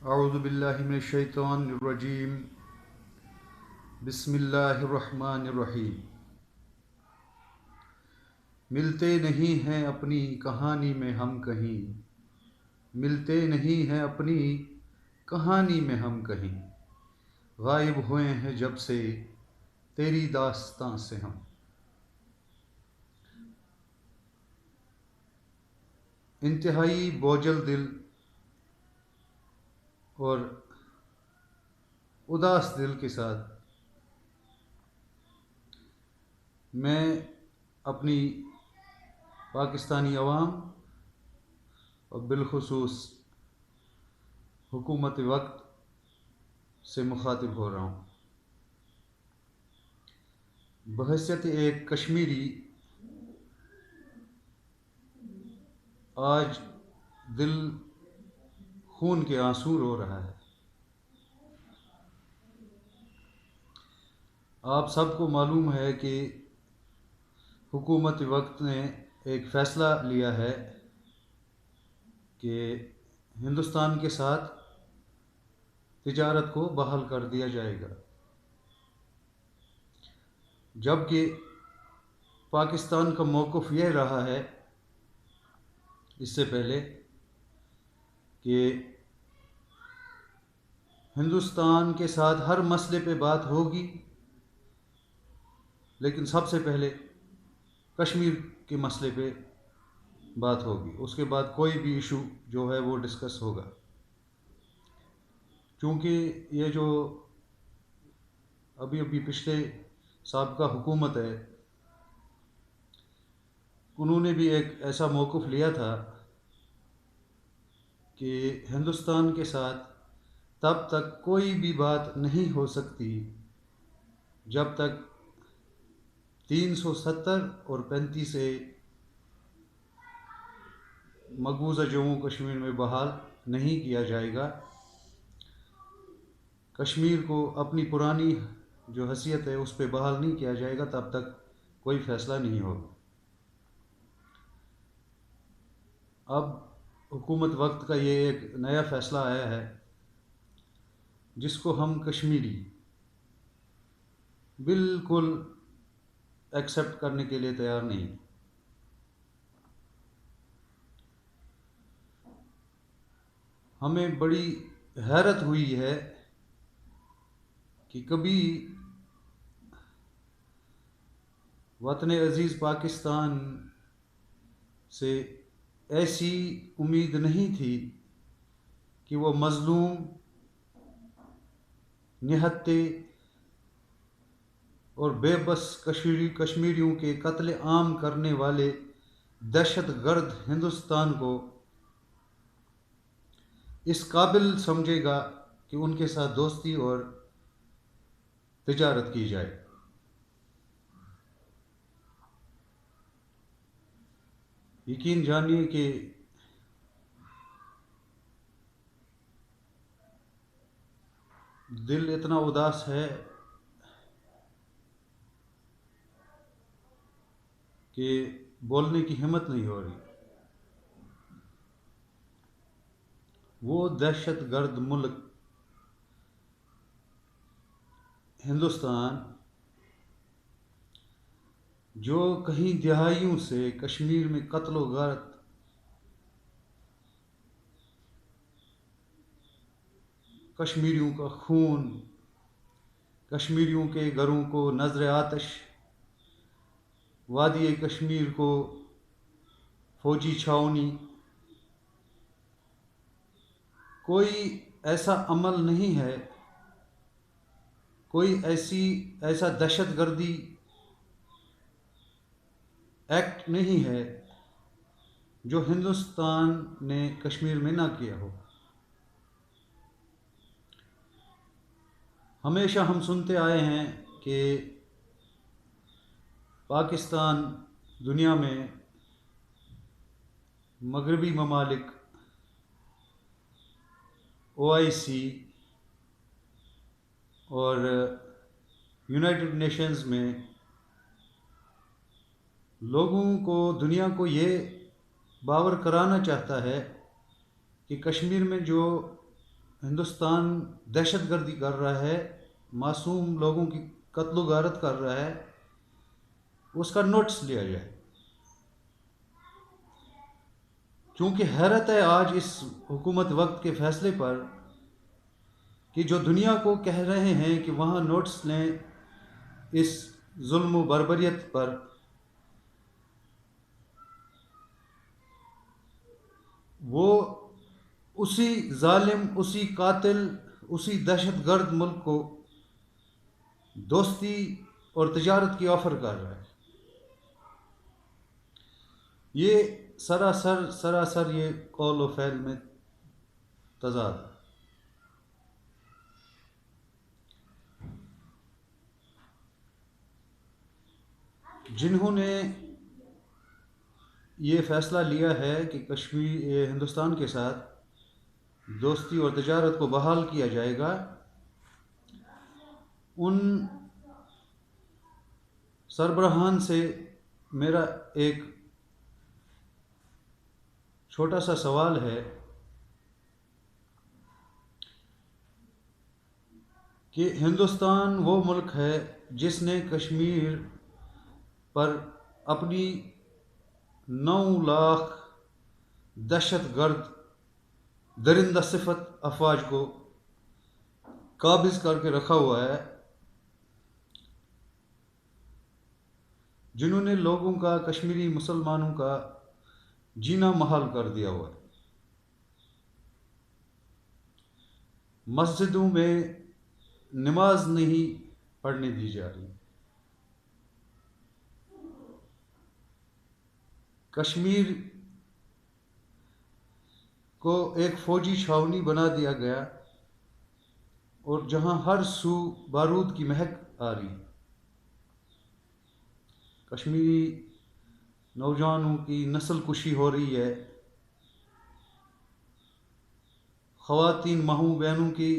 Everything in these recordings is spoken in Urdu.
اعوذ باللہ من الشیطان الرجیم بسم اللہ الرحمن الرحیم۔ ملتے نہیں ہیں اپنی کہانی میں ہم کہیں، ملتے نہیں ہیں اپنی کہانی میں ہم کہیں، غائب ہوئے ہیں جب سے تیری داستاں سے ہم۔ انتہائی بوجھل دل اور اداس دل کے ساتھ میں اپنی پاکستانی عوام اور بالخصوص حکومت وقت سے مخاطب ہو رہا ہوں۔ بحیثیت ایک کشمیری آج دل خون کے آنسو رو رہا ہے۔ آپ سب کو معلوم ہے کہ حکومت وقت نے ایک فیصلہ لیا ہے کہ ہندوستان کے ساتھ تجارت کو بحال کر دیا جائے گا، جبکہ پاکستان کا موقف یہ رہا ہے اس سے پہلے کہ ہندوستان کے ساتھ ہر مسئلے پہ بات ہوگی، لیکن سب سے پہلے کشمیر کے مسئلے پہ بات ہوگی، اس کے بعد کوئی بھی ایشو جو ہے وہ ڈسکس ہوگا۔ چونکہ یہ جو ابھی پچھلے سابقہ حکومت ہے، انہوں نے بھی ایک ایسا موقف لیا تھا کہ ہندوستان کے ساتھ تب تک کوئی بھی بات نہیں ہو سکتی جب تک 370 اور 35 سے مقبوضہ جموں کشمیر میں بحال نہیں کیا جائے گا۔ کشمیر کو اپنی پرانی جو حیثیت ہے اس پہ بحال نہیں کیا جائے گا، تب تک کوئی فیصلہ نہیں ہوگا۔ اب حکومت وقت کا یہ ایک نیا فیصلہ آیا ہے جس کو ہم کشمیری بالکل ایکسیپٹ کرنے کے لیے تیار نہیں۔ ہمیں بڑی حیرت ہوئی ہے کہ کبھی وطن عزیز پاکستان سے ایسی امید نہیں تھی کہ وہ مظلوم، نہتے اور بے بس کشمیریوں کے قتل عام کرنے والے دہشت گرد ہندوستان کو اس قابل سمجھے گا کہ ان کے ساتھ دوستی اور تجارت کی جائے۔ یقین جانیے کہ دل اتنا اداس ہے کہ بولنے کی ہمت نہیں ہو رہی۔ وہ دہشت گرد ملک ہندوستان جو کہیں دہائیوں سے کشمیر میں قتل و غارت، کشمیریوں کا خون، کشمیریوں کے گھروں کو نذر آتش، وادی کشمیر کو فوجی چھاؤنی، کوئی ایسا عمل نہیں ہے، کوئی ایسا دہشت گردی ایکٹ نہیں ہے جو ہندوستان نے کشمیر میں نہ کیا ہو۔ ہمیشہ ہم سنتے آئے ہیں کہ پاکستان دنیا میں مغربی ممالک، OIC اور یونائٹڈ نیشنز میں لوگوں کو، دنیا کو یہ باور کرانا چاہتا ہے کہ کشمیر میں جو ہندوستان دہشت گردی کر رہا ہے، معصوم لوگوں کی قتل و غارت کر رہا ہے، اس کا نوٹس لیا جائے. کیونکہ حیرت ہے آج اس حکومت وقت کے فیصلے پر کہ جو دنیا کو کہہ رہے ہیں کہ وہاں نوٹس لیں اس ظلم و بربریت پر، وہ اسی ظالم، اسی قاتل، اسی دہشت گرد ملک کو دوستی اور تجارت کی آفر کر رہا ہے. یہ سراسر یہ قول و فعل میں تضاد ہے. جنہوں نے یہ فیصلہ لیا ہے کہ ہندوستان کے ساتھ دوستی اور تجارت کو بحال کیا جائے گا، ان سربراہان سے میرا ایک چھوٹا سا سوال ہے کہ ہندوستان وہ ملک ہے جس نے کشمیر پر اپنی 9 لاکھ دہشت گرد درندہ صفت افواج کو قابض کر کے رکھا ہوا ہے، جنہوں نے لوگوں کا، کشمیری مسلمانوں کا جینا محال کر دیا ہوا ہے. مسجدوں میں نماز نہیں پڑھنے دی جا رہی. کشمیر کو ایک فوجی چھاونی بنا دیا گیا اور جہاں ہر سو بارود کی مہک آ رہی. کشمیری نوجوانوں کی نسل کشی ہو رہی ہے، خواتین ماؤں بہنوں کی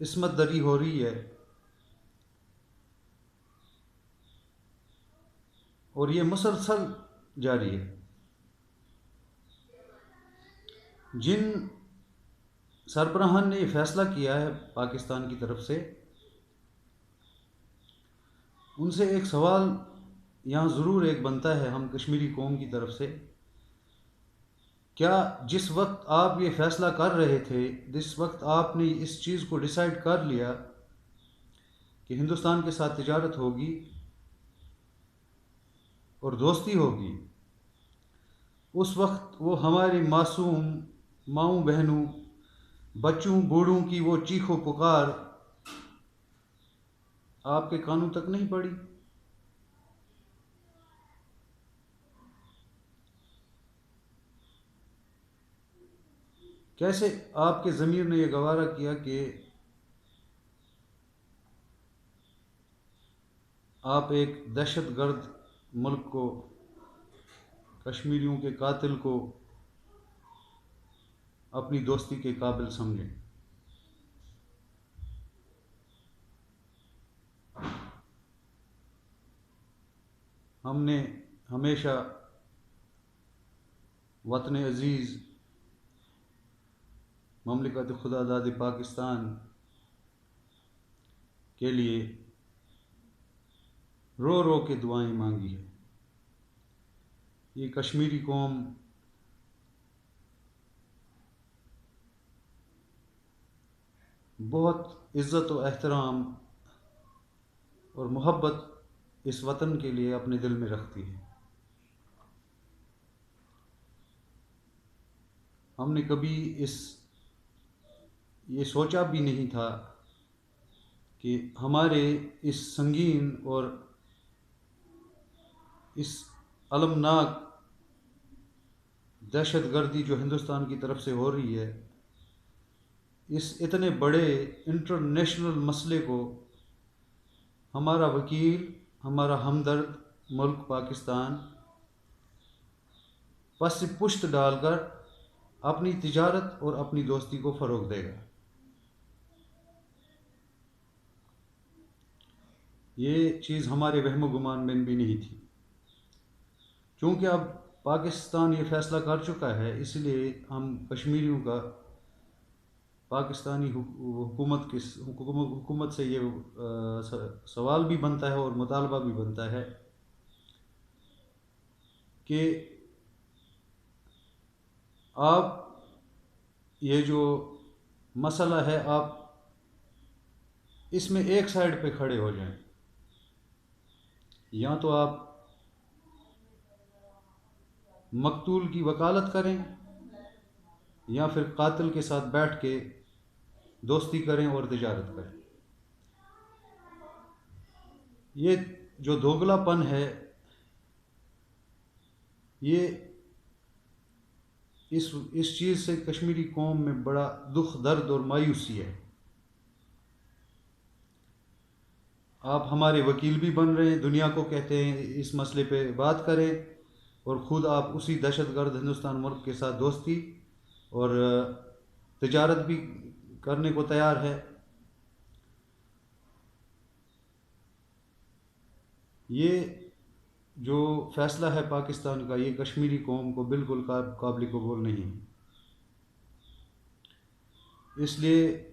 عصمت دری ہو رہی ہے، اور یہ مسلسل جاری ہے. جن سربراہان نے یہ فیصلہ کیا ہے پاکستان کی طرف سے، ان سے ایک سوال یہاں ضرور ایک بنتا ہے ہم کشمیری قوم کی طرف سے. کیا جس وقت آپ یہ فیصلہ کر رہے تھے، جس وقت آپ نے اس چیز کو ڈیسائیڈ کر لیا کہ ہندوستان کے ساتھ تجارت ہوگی اور دوستی ہوگی، اس وقت وہ ہماری معصوم ماؤں بہنوں، بچوں بوڑھوں کی وہ چیخ و پکار آپ کے کانوں تک نہیں پڑی؟ کیسے آپ کے ضمیر نے یہ گوارا کیا کہ آپ ایک دہشت گرد ملک کو، کشمیریوں کے قاتل کو اپنی دوستی کے قابل سمجھیں؟ ہم نے ہمیشہ وطن عزیز مملکت خدا داد پاکستان کے لیے رو رو کے دعائیں مانگی ہے. یہ کشمیری قوم بہت عزت و احترام اور محبت اس وطن کے لیے اپنے دل میں رکھتی ہے. ہم نے کبھی یہ سوچا بھی نہیں تھا کہ ہمارے اس سنگین اور اس المناک دہشت گردی جو ہندوستان کی طرف سے ہو رہی ہے، اس اتنے بڑے انٹرنیشنل مسئلے کو ہمارا وکیل، ہمارا ہمدرد ملک پاکستان پس پشت ڈال کر اپنی تجارت اور اپنی دوستی کو فروغ دے گا. یہ چیز ہمارے وہم و گمان میں بھی نہیں تھی. چونکہ اب پاکستان یہ فیصلہ کر چکا ہے، اس لیے ہم کشمیریوں کا پاکستانی حکومت سے یہ سوال بھی بنتا ہے اور مطالبہ بھی بنتا ہے کہ آپ یہ جو مسئلہ ہے آپ اس میں ایک سائڈ پہ کھڑے ہو جائیں، یا تو آپ مقتول کی وکالت کریں یا پھر قاتل کے ساتھ بیٹھ کے دوستی کریں اور تجارت کریں۔ یہ جو دوگلا پن ہے یہ اس چیز سے کشمیری قوم میں بڑا دکھ، درد اور مایوسی ہے۔ آپ ہمارے وکیل بھی بن رہے ہیں، دنیا کو کہتے ہیں اس مسئلے پہ بات کریں، اور خود آپ اسی دہشت گرد ہندوستان ملک کے ساتھ دوستی اور تجارت بھی کرنے کو تیار ہے۔ یہ جو فیصلہ ہے پاکستان کا، یہ کشمیری قوم کو بالکل قابل قبول نہیں۔ اس لیے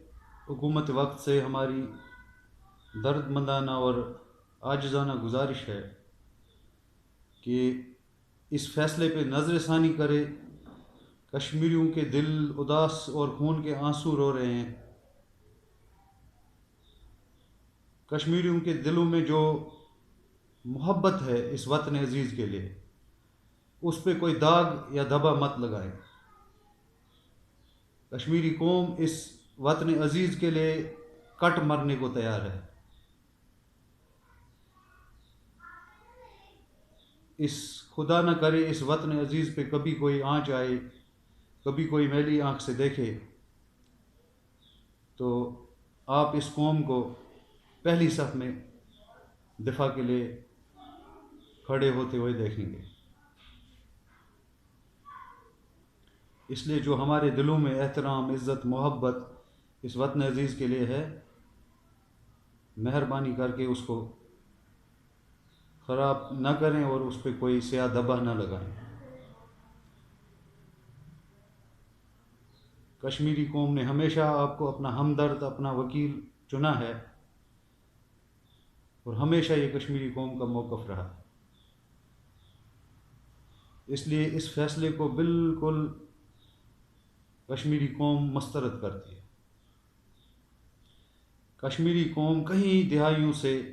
حکومت وقت سے ہماری درد مندانہ اور عاجزانہ گزارش ہے کہ اس فیصلے پہ نظر ثانی کرے۔ کشمیریوں کے دل اداس اور خون کے آنسو رو رہے ہیں۔ کشمیریوں کے دلوں میں جو محبت ہے اس وطن عزیز کے لیے، اس پہ کوئی داغ یا دھبا مت لگائے۔ کشمیری قوم اس وطن عزیز کے لیے کٹ مرنے کو تیار ہے۔ خدا نہ کرے اس وطن عزیز پہ کبھی کوئی آنچ آئے، کبھی کوئی میلی آنکھ سے دیکھے تو آپ اس قوم کو پہلی صف میں دفاع کے لیے کھڑے ہوتے ہوئے دیکھیں گے۔ اس لیے جو ہمارے دلوں میں احترام، عزت، محبت اس وطن عزیز کے لیے ہے، مہربانی کر کے اس کو خراب نہ کریں اور اس پہ کوئی سیاہ دھبا نہ لگائیں۔ کشمیری قوم نے ہمیشہ آپ کو اپنا ہمدرد، اپنا وکیل چنا ہے، اور ہمیشہ یہ کشمیری قوم کا موقف رہا۔ اس لیے اس فیصلے کو بالکل کشمیری قوم مسترد کرتی ہے۔ کشمیری قوم کئی دہائیوں سے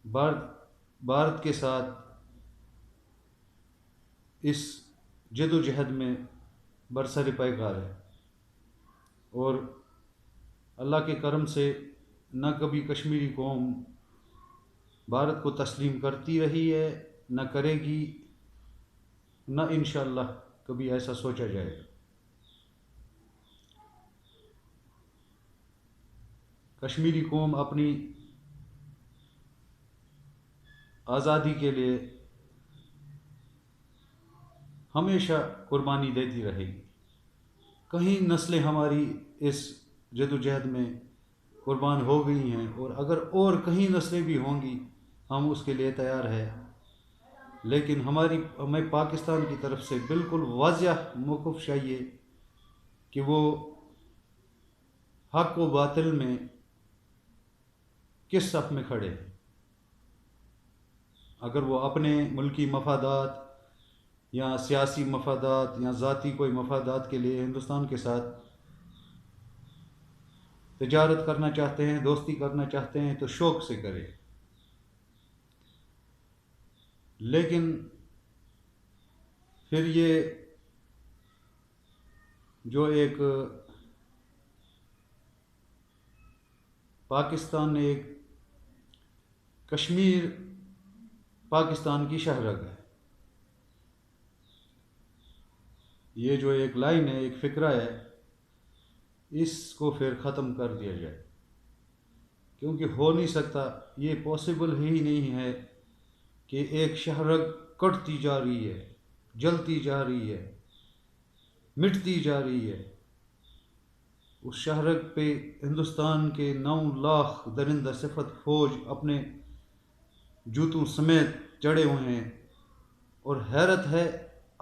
بھارت کے ساتھ اس جد و جہد میں برسر پیکار ہے، اور اللہ کے کرم سے نہ کبھی کشمیری قوم بھارت کو تسلیم کرتی رہی ہے، نہ کرے گی، نہ انشاءاللہ کبھی ایسا سوچا جائے گا۔ کشمیری قوم اپنی آزادی کے لیے ہمیشہ قربانی دیتی رہے گی۔ کہیں نسلیں ہماری اس جد و جہد میں قربان ہو گئی ہیں، اور اگر اور کہیں نسلیں بھی ہوں گی ہم اس کے لیے تیار ہیں، لیکن ہمیں پاکستان کی طرف سے بالکل واضح موقف چاہیے کہ وہ حق و باطل میں کس صف میں کھڑے ہیں۔ اگر وہ اپنے ملکی مفادات یا سیاسی مفادات یا ذاتی کوئی مفادات کے لیے ہندوستان کے ساتھ تجارت کرنا چاہتے ہیں، دوستی کرنا چاہتے ہیں تو شوق سے کرے، لیکن پھر یہ جو ایک پاکستان نے ایک کشمیر پاکستان کی شہرگ ہے، یہ جو ایک لائن ہے، ایک فقرہ ہے، اس کو پھر ختم کر دیا جائے، کیونکہ ہو نہیں سکتا، یہ پاسبل ہی نہیں ہے کہ ایک شہرگ کٹتی جا رہی ہے، جلتی جا رہی ہے، مٹتی جا رہی ہے، اس شہرگ پہ ہندوستان کے 9 لاکھ درندہ صفت فوج اپنے جوتوں سمیت چڑھے ہوئے ہیں، اور حیرت ہے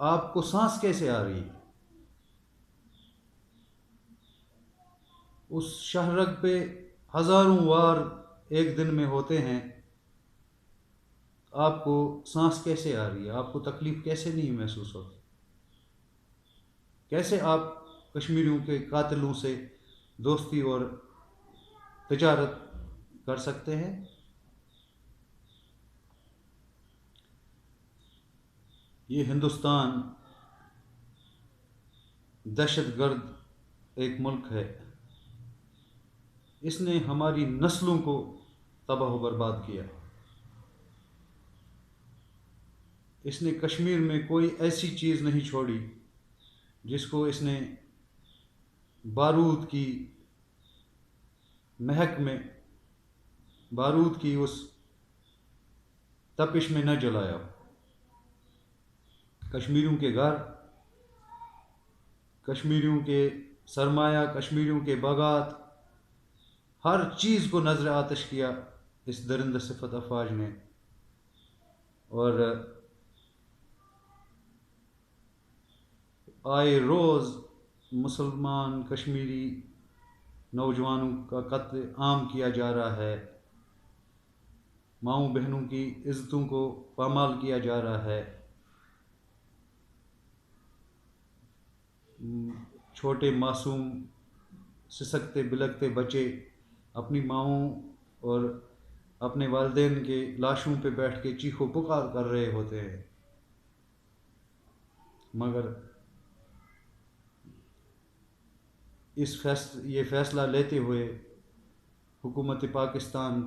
آپ کو سانس کیسے آ رہی ہے۔ اس شہرگ پہ ہزاروں وار ایک دن میں ہوتے ہیں، آپ کو سانس کیسے آ رہی ہے؟ آپ کو تکلیف کیسے نہیں محسوس ہوتی؟ کیسے آپ کشمیریوں کے قاتلوں سے دوستی اور تجارت کر سکتے ہیں؟ یہ ہندوستان دہشت گرد ایک ملک ہے، اس نے ہماری نسلوں کو تباہ و برباد کیا۔ اس نے کشمیر میں کوئی ایسی چیز نہیں چھوڑی جس کو اس نے بارود کی مہک میں، بارود کی اس تپش میں نہ جلایا۔ کشمیریوں کے گھر، کشمیریوں کے سرمایہ، کشمیریوں کے باغات، ہر چیز کو نظر آتش کیا اس درندہ صفت افواج نے، اور آئے روز مسلمان کشمیری نوجوانوں کا قتل عام کیا جا رہا ہے، ماؤں بہنوں کی عزتوں کو پامال کیا جا رہا ہے، چھوٹے معصوم سسکتے بلکتے بچے اپنی ماؤں اور اپنے والدین کے لاشوں پہ بیٹھ کے چیخ و پکار کر رہے ہوتے ہیں، مگر یہ فیصلہ لیتے ہوئے حکومت پاکستان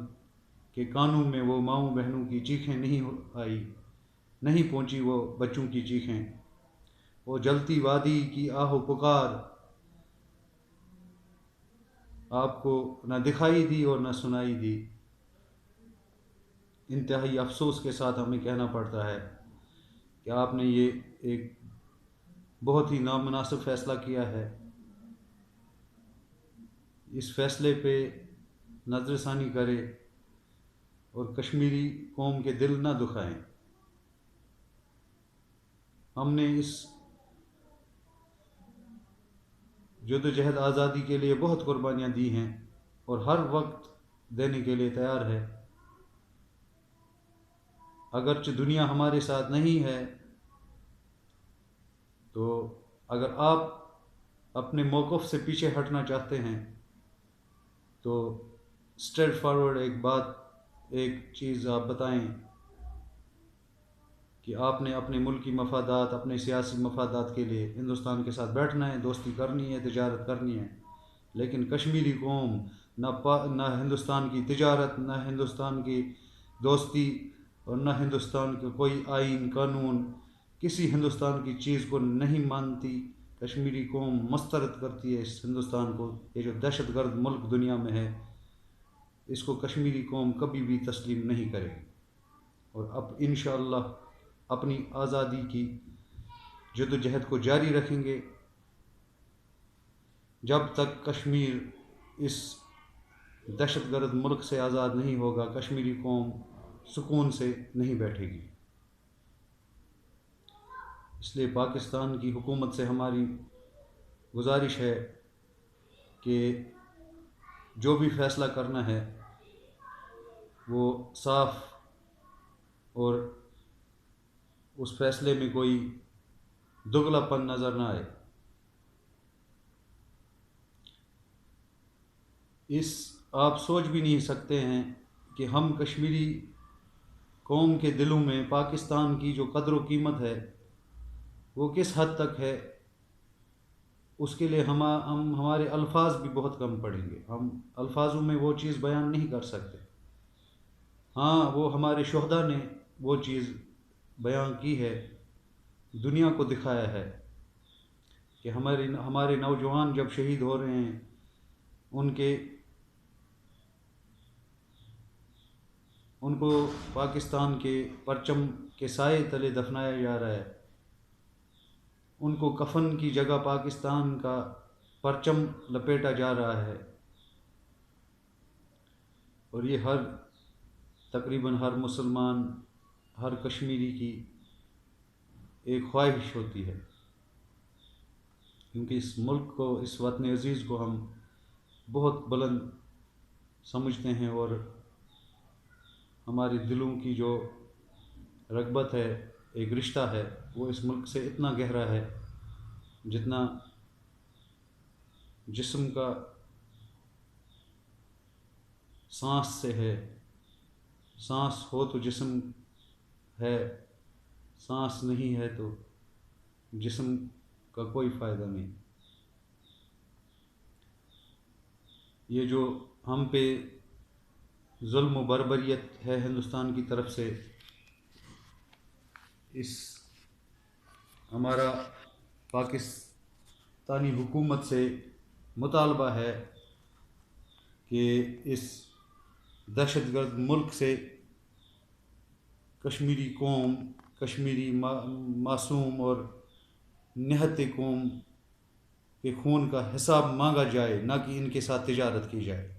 کے قانون میں وہ ماؤں بہنوں کی چیخیں نہیں پہنچی، وہ بچوں کی چیخیں، وہ جلتی وادی کی آہ و پکار آپ کو نہ دکھائی دی اور نہ سنائی دی۔ انتہائی افسوس کے ساتھ ہمیں کہنا پڑتا ہے کہ آپ نے یہ ایک بہت ہی نامناسب فیصلہ کیا ہے۔ اس فیصلے پہ نظر ثانی کرے اور کشمیری قوم کے دل نہ دکھائیں۔ ہم نے اس جدوجہد آزادی کے لیے بہت قربانیاں دی ہیں اور ہر وقت دینے کے لیے تیار ہے۔ اگرچہ دنیا ہمارے ساتھ نہیں ہے، تو اگر آپ اپنے موقف سے پیچھے ہٹنا چاہتے ہیں تو اسٹریٹ فارورڈ ایک چیز آپ بتائیں کہ آپ نے اپنے ملکی مفادات، اپنے سیاسی مفادات کے لیے ہندوستان کے ساتھ بیٹھنا ہے، دوستی کرنی ہے، تجارت کرنی ہے، لیکن کشمیری قوم نہ ہندوستان کی تجارت، نہ ہندوستان کی دوستی اور نہ ہندوستان کا کوئی آئین قانون، کسی ہندوستان کی چیز کو نہیں مانتی۔ کشمیری قوم مسترد کرتی ہے اس ہندوستان کو۔ یہ جو دہشت گرد ملک دنیا میں ہے، اس کو کشمیری قوم کبھی بھی تسلیم نہیں کرے گی، اور اب انشاءاللہ اپنی آزادی کی جدوجہد کو جاری رکھیں گے جب تک کشمیر اس دہشت گرد ملک سے آزاد نہیں ہوگا۔ کشمیری قوم سکون سے نہیں بیٹھے گی۔ اس لیے پاکستان کی حکومت سے ہماری گزارش ہے کہ جو بھی فیصلہ کرنا ہے وہ صاف، اور اس فیصلے میں کوئی دگلا پن نظر نہ آئے۔ آپ سوچ بھی نہیں سکتے ہیں کہ ہم کشمیری قوم کے دلوں میں پاکستان کی جو قدر و قیمت ہے وہ کس حد تک ہے۔ اس کے لیے ہمارے الفاظ بھی بہت کم پڑیں گے، ہم الفاظوں میں وہ چیز بیان نہیں کر سکتے۔ ہاں، وہ ہمارے شہداء نے وہ چیز بیان کی ہے، دنیا کو دکھایا ہے کہ ہمارے نوجوان جب شہید ہو رہے ہیں، ان کو پاکستان کے پرچم کے سائے تلے دفنایا جا رہا ہے، ان کو کفن کی جگہ پاکستان کا پرچم لپیٹا جا رہا ہے، اور یہ تقریباً ہر مسلمان، ہر کشمیری کی ایک خواہش ہوتی ہے، کیونکہ اس ملک کو، اس وطن عزیز کو ہم بہت بلند سمجھتے ہیں، اور ہمارے دلوں کی جو رغبت ہے، ایک رشتہ ہے، وہ اس ملک سے اتنا گہرا ہے جتنا جسم کا سانس سے ہے۔ سانس ہو تو جسم ہے، سانس نہیں ہے تو جسم کا کوئی فائدہ نہیں۔ یہ جو ہم پہ ظلم و بربریت ہے ہندوستان کی طرف سے، اس ہمارا پاکستانی حکومت سے مطالبہ ہے کہ اس دہشت گرد ملک سے کشمیری قوم، کشمیری معصوم اور نہتے قوم کے خون کا حساب مانگا جائے، نہ کہ ان کے ساتھ تجارت کی جائے۔